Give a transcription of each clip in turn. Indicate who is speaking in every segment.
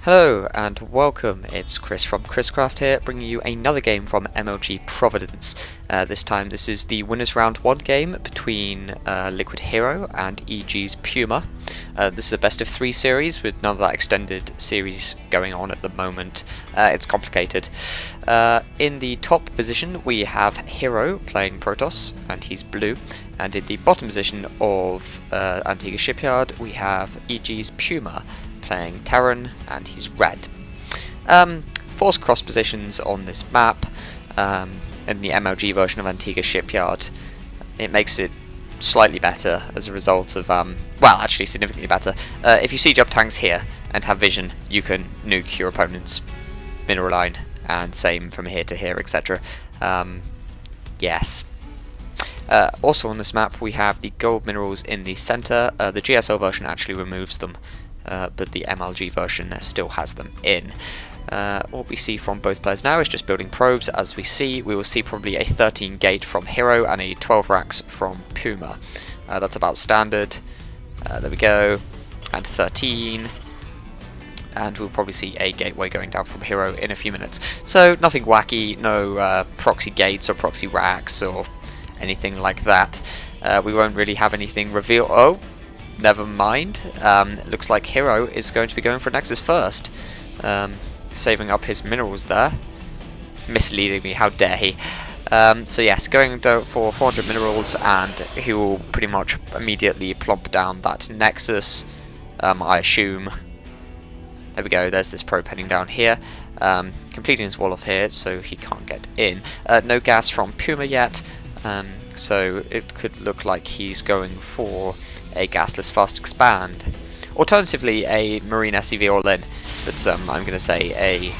Speaker 1: Hello and welcome, it's Chris from Chrscraft here, bringing you another game from MLG Providence. This time this is the Winners Round 1 game between Liquid HerO and EG's PuMa. This is a best of 3 series with none of that extended series going on at the moment. It's complicated. In the top position we have HerO playing Protoss, and he's blue. And in the bottom position of Antigua Shipyard we have EG's PuMa playing Terran, and he's red. Force cross positions on this map in the MLG version of Antigua Shipyard. It makes it slightly better as a result of, well, actually significantly better. If you siege up tanks here and have vision, you can nuke your opponent's mineral line, and same from here to here, etc. Yes. Also on this map we have the gold minerals in the center. The GSO version actually removes them, but the MLG version still has them in. What we see from both players now is just building probes. As we will see probably a 13 gate from HerO and a 12 racks from PuMa. That's about standard. There we go, and 13. And we'll probably see a gateway going down from HerO in a few minutes. So nothing wacky, no proxy gates or proxy racks or anything like that. We won't really have anything reveal. Oh, never mind. It looks like HerO is going to be going for Nexus first, saving up his minerals there. Misleading me, how dare he. So yes, going for 400 minerals, and he will pretty much immediately plump down that Nexus, I assume. There we go, there's this probe heading down here, completing his wall off here so he can't get in. No gas from PuMa yet, so it could look like he's going for a gasless fast expand. Alternatively, a marine SCV all in, but I'm going to say a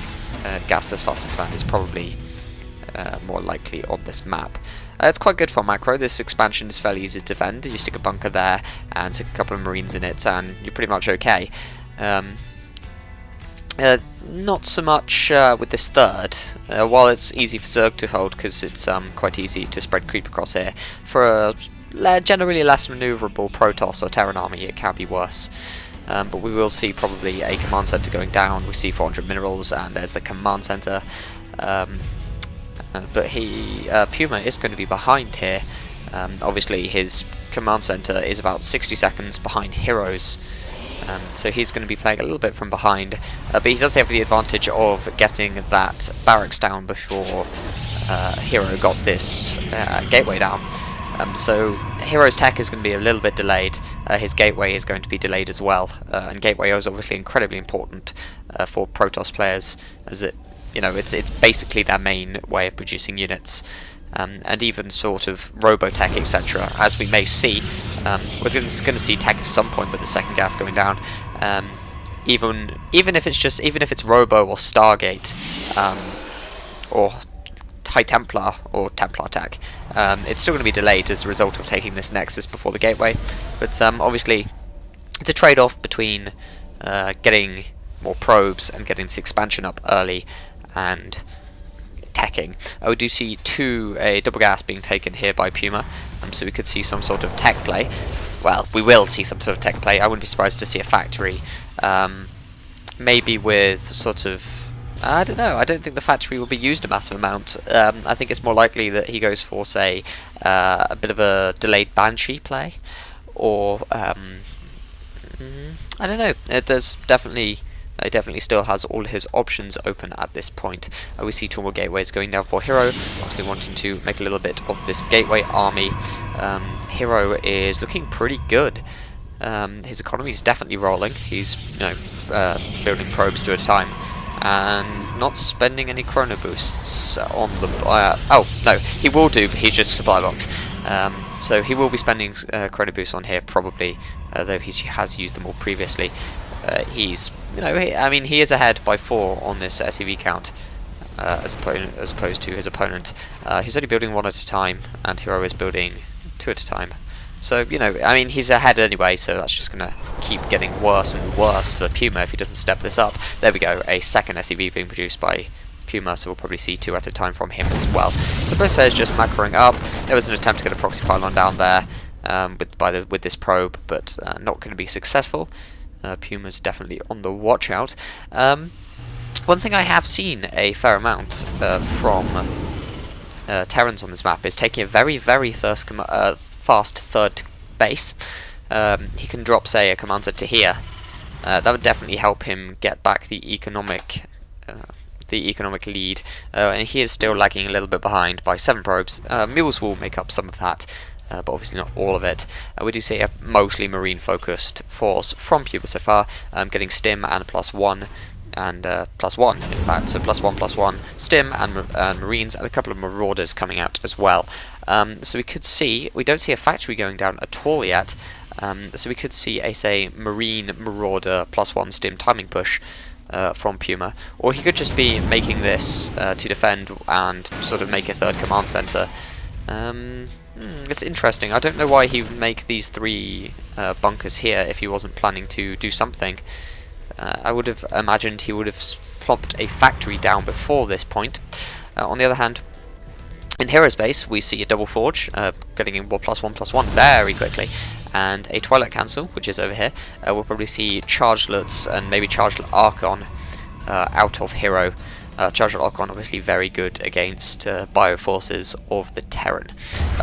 Speaker 1: gasless fast expand is probably more likely on this map. It's quite good for macro. This expansion is fairly easy to defend. You stick a bunker there and stick a couple of marines in it and you're pretty much okay. Not so much with this third. While it's easy for Zerg to hold because it's quite easy to spread creep across here, for a generally less maneuverable Protoss or Terran army it can be worse. But we will see probably a command center going down. We see 400 minerals and there's the command center. But PuMa is going to be behind here. Obviously his command center is about 60 seconds behind HerO's. So he's going to be playing a little bit from behind, but he does have the advantage of getting that barracks down before HerO got this gateway down. So HerO's tech is going to be a little bit delayed. His gateway is going to be delayed as well, and gateway is obviously incredibly important for Protoss players, as it's basically their main way of producing units. And even sort of robotech, etc. As we may see, we're going to see tech at some point with the second gas going down. Even if it's robo or Stargate, or High Templar or Templar tech, it's still going to be delayed as a result of taking this Nexus before the gateway. But obviously, it's a trade-off between getting more probes and getting this expansion up early and teching. We do see a double gas being taken here by PuMa, so we could see some sort of tech play. Well, we will see some sort of tech play. I wouldn't be surprised to see a factory, maybe with sort of, I don't know, I don't think the factory will be used a massive amount. I think it's more likely that he goes for, say, a bit of a delayed Banshee play, or I don't know. He definitely still has all his options open at this point. We see two more gateways going down for HerO, obviously wanting to make a little bit of this gateway army. HerO is looking pretty good. His economy is definitely rolling. He's building probes 2 at a time and not spending any chrono boosts on the. Oh no, he will do, but he's just supply locked. So he will be spending chrono boosts on here probably, though he has used them all previously. He's, he is ahead by 4 on this SCV count, as opposed to his opponent. He's only building 1 at a time, and HerO is building 2 at a time. So, he's ahead anyway, so that's just going to keep getting worse and worse for PuMa if he doesn't step this up. There we go, a second SCV being produced by PuMa, so we'll probably see 2 at a time from him as well. So both players just macroing up. There was an attempt to get a proxy pylon down there with this probe, but not going to be successful. PuMa's definitely on the watch out. One thing I have seen a fair amount from Terrans on this map is taking a very, very fast third base. He can drop, say, a command center here. That would definitely help him get back the economic lead, and he is still lagging a little bit behind by 7 probes. Mules will make up some of that, but obviously not all of it. We do see a mostly marine focused force from PuMa so far, getting stim and +1 and +1 in fact, so +1/+1 stim and marines, and a couple of marauders coming out as well. So we could see, we don't see a factory going down at all yet, so we could see a, say, marine marauder +1 stim timing push from PuMa, or he could just be making this to defend and sort of make a third command center. It's interesting. I don't know why he would make these 3 bunkers here if he wasn't planning to do something. I would have imagined he would have plopped a factory down before this point. On the other hand, in HerO's base, we see a double forge, getting in +1/+1 very quickly, and a Twilight Cancel, which is over here. We'll probably see Chargelets and maybe Chargelet Archon out of HerO. Chargelet Archon obviously very good against bioforces of the Terran.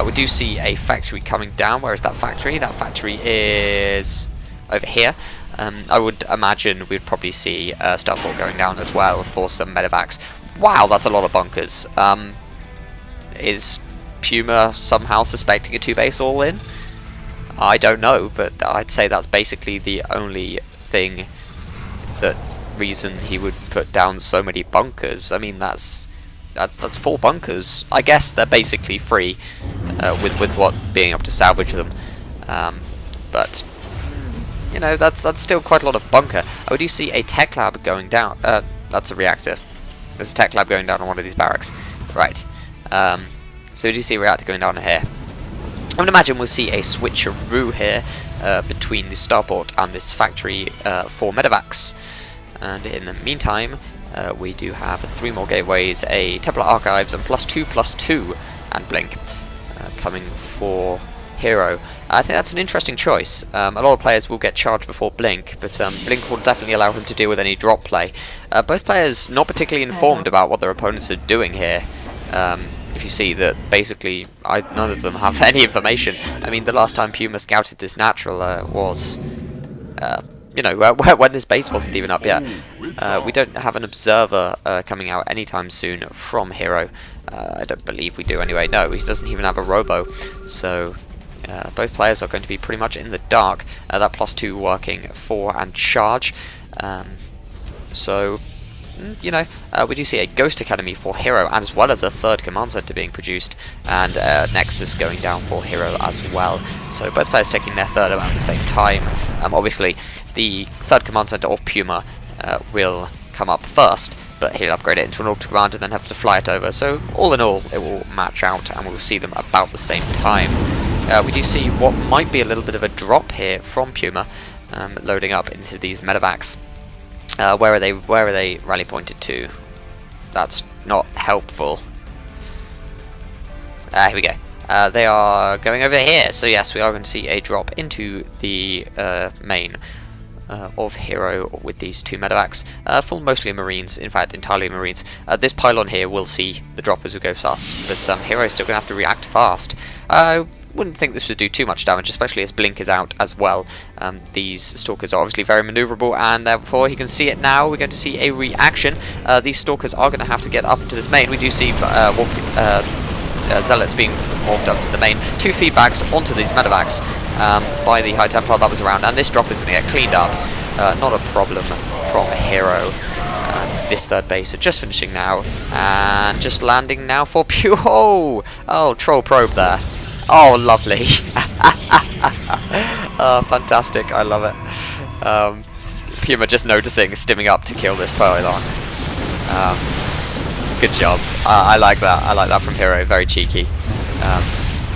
Speaker 1: We do see a factory coming down. Where is that factory? That factory is over here. I would imagine we'd probably see Starport going down as well for some medevacs. Wow, that's a lot of bunkers. Is PuMa somehow suspecting a 2-base all-in? I don't know, but I'd say that's basically the only thing reason he would put down so many bunkers. I mean, that's 4 bunkers. I guess they're basically free with what being able to salvage them. But you know, that's still quite a lot of bunker. Oh, do you see a tech lab going down? That's a reactor. There's a tech lab going down on one of these barracks. Right. So we do see a reactor going down here. I would imagine we'll see a switcheroo here between the starport and this factory for medevacs. And in the meantime, we do have 3 more gateways, a Templar Archives, and +2/+2 and Blink coming for HerO. I think that's an interesting choice. A lot of players will get charged before Blink, but Blink will definitely allow him to deal with any drop play. Both players not particularly informed about what their opponents are doing here. If you see that basically none of them have any information. I mean, the last time PuMa scouted this natural was, you know, when this base wasn't even up yet. We don't have an observer coming out anytime soon from HerO. I don't believe we do anyway. No, he doesn't even have a robo. So both players are going to be pretty much in the dark. That +2 working for and charge. So, you know, we do see a Ghost Academy for HerO, as well as a 3rd command center being produced, and Nexus going down for HerO as well. So both players taking their 3rd about the same time. Obviously, the 3rd command center of PuMa will come up first, but he'll upgrade it into an orbital command and then have to fly it over. So all in all, it will match out, and we'll see them about the same time. We do see what might be a little bit of a drop here from PuMa, loading up into these medevacs. Where are they rally pointed to? That's not helpful. Here we go. They are going over here, so yes, we are going to see a drop into the main of HerO with these 2 medevacs, full mostly Marines, in fact entirely Marines. This pylon here will see the drop as we go fast, but HerO is still going to have to react fast. I wouldn't think this would do too much damage, especially as Blink is out as well. These Stalkers are obviously very maneuverable, and therefore he can see it now. We're going to see a reaction. These Stalkers are going to have to get up into this main. We do see Zealots being morphed up to the main. 2 feedbacks onto these medevacs by the High Templar that was around, and this drop is going to get cleaned up. Not a problem from HerO. This 3rd base are just finishing now, and just landing now for PuMa. Oh, troll probe there. Oh, lovely. Oh, fantastic. I love it. PuMa just noticing, stimming up to kill this pylon. Good job. I like that. I like that from HerO. Very cheeky.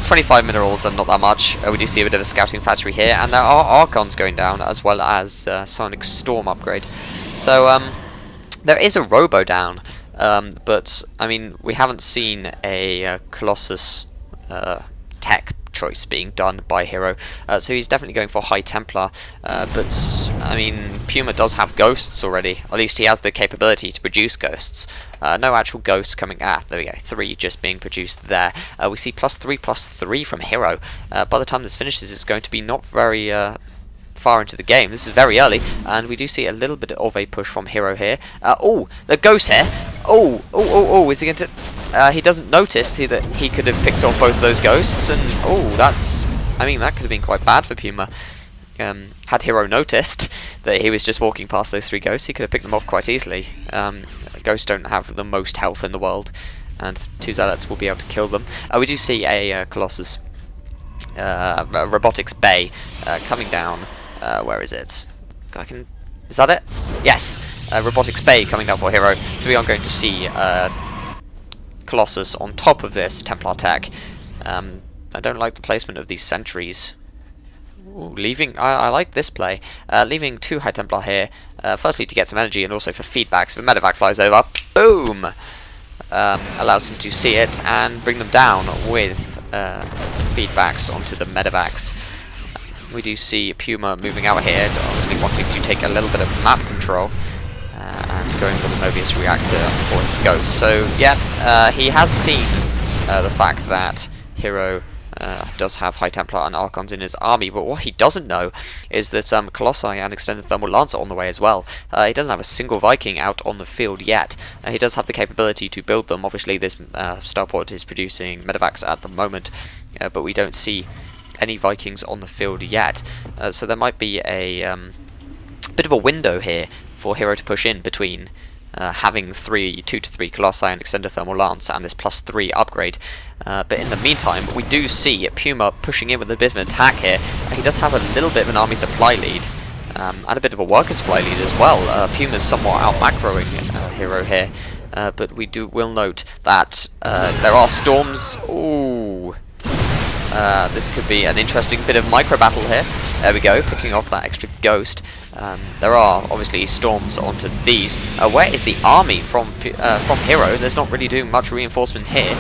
Speaker 1: 25 minerals and not that much. We do see a bit of a scouting factory here, and there are Archons going down, as well as Sonic Storm upgrade. So, there is a robo down, but, I mean, we haven't seen a Colossus tech choice being done by HerO. So he's definitely going for High Templar, but I mean, PuMa does have ghosts already. At least he has the capability to produce ghosts. No actual ghosts coming. There we go. 3 just being produced there. We see +3/+3 from HerO. By the time this finishes, it's going to be not very far into the game. This is very early, and we do see a little bit of a push from HerO here. Oh, the ghost here. Oh, is he going to... he doesn't notice that he could have picked off both those ghosts, and that's... I mean, that could have been quite bad for PuMa. Had HerO noticed that he was just walking past those 3 ghosts, he could have picked them off quite easily. Ghosts don't have the most health in the world, and 2 zealots will be able to kill them. We do see a Colossus robotics bay coming down. Where is it? Is that it? Yes! Robotics bay coming down for HerO. So we are going to see Colossus on top of this Templar tech. I don't like the placement of these sentries. Ooh, I like this play. Leaving 2 High Templar here, firstly to get some energy and also for feedback. So if a medevac flies over, boom! Allows them to see it and bring them down with feedbacks onto the medevacs. We do see PuMa moving out here, obviously wanting to take a little bit of map control and going for the Mobius reactor for his ghost. So yeah, he has seen the fact that HerO does have High Templar and Archons in his army, but what he doesn't know is that Colossi and Extended Thermal Lance are on the way as well. He doesn't have a single Viking out on the field yet. He does have the capability to build them. Obviously this starport is producing medevacs at the moment, but we don't see any Vikings on the field yet. So there might be a bit of a window here for HerO to push in between having 2 to 3 Colossi and Extended Thermal Lance and this +3 upgrade. But in the meantime, we do see PuMa pushing in with a bit of an attack here. He does have a little bit of an army supply lead, and a bit of a worker supply lead as well. PuMa's somewhat out-macroing HerO here, but we will note that there are storms. Ooh. This could be an interesting bit of micro battle here. There we go, picking off that extra ghost. There are obviously storms onto these. Where is the army from HerO? There's not really doing much reinforcement here.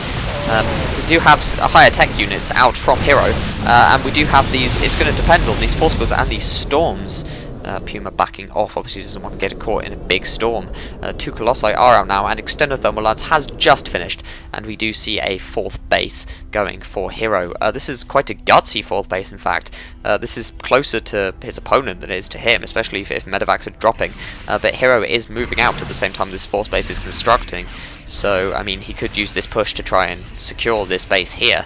Speaker 1: We do have higher tech units out from HerO, and we do have these. It's going to depend on these force fields and these storms. PuMa backing off, obviously doesn't want to get caught in a big storm. 2 Colossi are out now, and Extended Thermal Lance has just finished, and we do see a 4th base going for HerO. This is quite a gutsy 4th base, in fact. This is closer to his opponent than it is to him, especially if medevacs are dropping. But HerO is moving out at the same time this 4th base is constructing, so I mean he could use this push to try and secure this base here.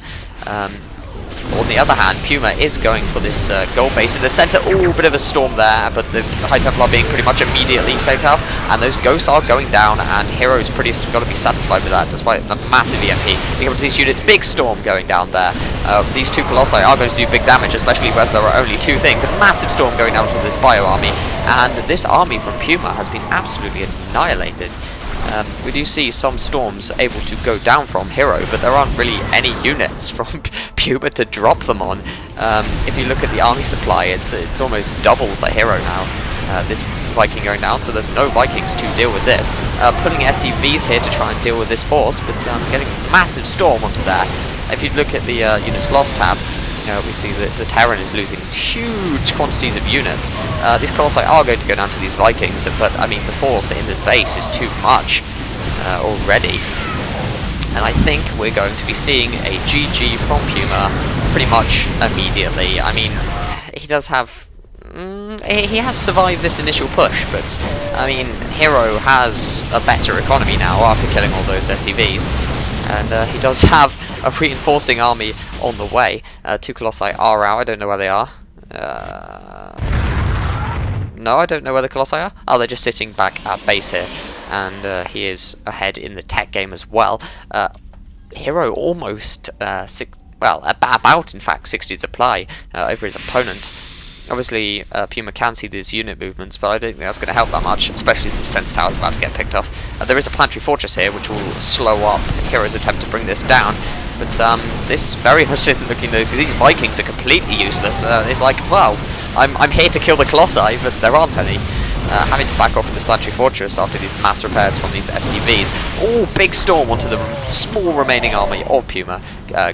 Speaker 1: On the other hand, PuMa is going for this gold base in the centre. Ooh, bit of a storm there, but the High Templar being pretty much immediately faked out, and those ghosts are going down, and HerO's got to be satisfied with that, despite a massive EMP. We have these units, big storm going down there. These 2 Colossi are going to do big damage, especially where there are only 2 things. A massive storm going down to this bio army, and this army from PuMa has been absolutely annihilated. We do see some storms able to go down from HerO, but there aren't really any units from PuMa to drop them on. If you look at the army supply, it's almost double for HerO now. This Viking going down, so there's no Vikings to deal with this. Putting SCVs here to try and deal with this force, but getting a massive storm onto there. If you look at the units lost tab, we see that the Terran is losing huge quantities of units. These Colossi are going to go down to these Vikings, but I mean the force in this base is too much already. And I think we're going to be seeing a GG from PuMa pretty much immediately. I mean, he does have... he has survived this initial push, but I mean, HerO has a better economy now after killing all those SCVs. And he does have a reinforcing army on the way. 2 Colossi are out. I don't know where they are. No, I don't know where the Colossi are. Oh, they're just sitting back at base here. And he is ahead in the tech game as well. HerO almost, about in fact 60 supply over his opponent. Obviously, PuMa can see these unit movements, but I don't think that's going to help that much, especially as the Sense Tower is about to get picked off. There is a planetary fortress here, which will slow up HerO's attempt to bring this down, but this very much isn't looking good. These Vikings are completely useless. It's like, well, I'm here to kill the Colossi, but there aren't any. Having to back off from this planetary fortress after these mass repairs from these SCVs. Oh, big storm onto the small remaining army of PuMa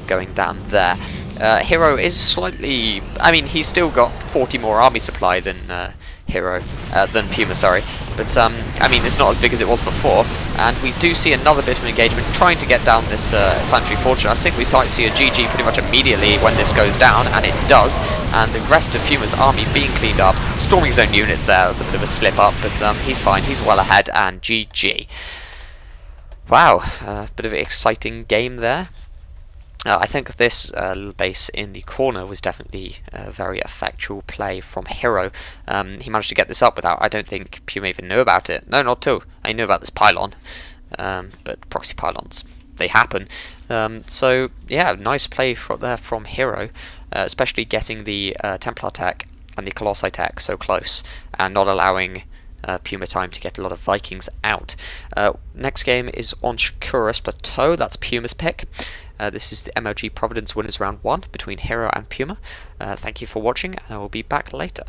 Speaker 1: going down there. HerO is slightly... I mean, he's still got 40 more army supply than than PuMa, sorry. But, I mean, it's not as big as it was before. And we do see another bit of engagement trying to get down this infantry fortune. I think we might see a GG pretty much immediately when this goes down, and it does. And the rest of PuMa's army being cleaned up. Storming his own units there, that's a bit of a slip up, but he's fine, he's well ahead, and GG. Wow, bit of an exciting game there. I think this little base in the corner was definitely a very effectual play from HerO. He managed to get this up without, I don't think PuMa even knew about it. No, not too. I knew about this pylon, but proxy pylons, they happen. So yeah, nice play there from HerO, especially getting the Templar tech and the Colossi tech so close, and not allowing PuMa time to get a lot of Vikings out. Next game is on Chrscraft Plateau, that's PuMa's pick. This is the MLG Providence winners round 1 between HerO and PuMa. Thank you for watching, and I will be back later.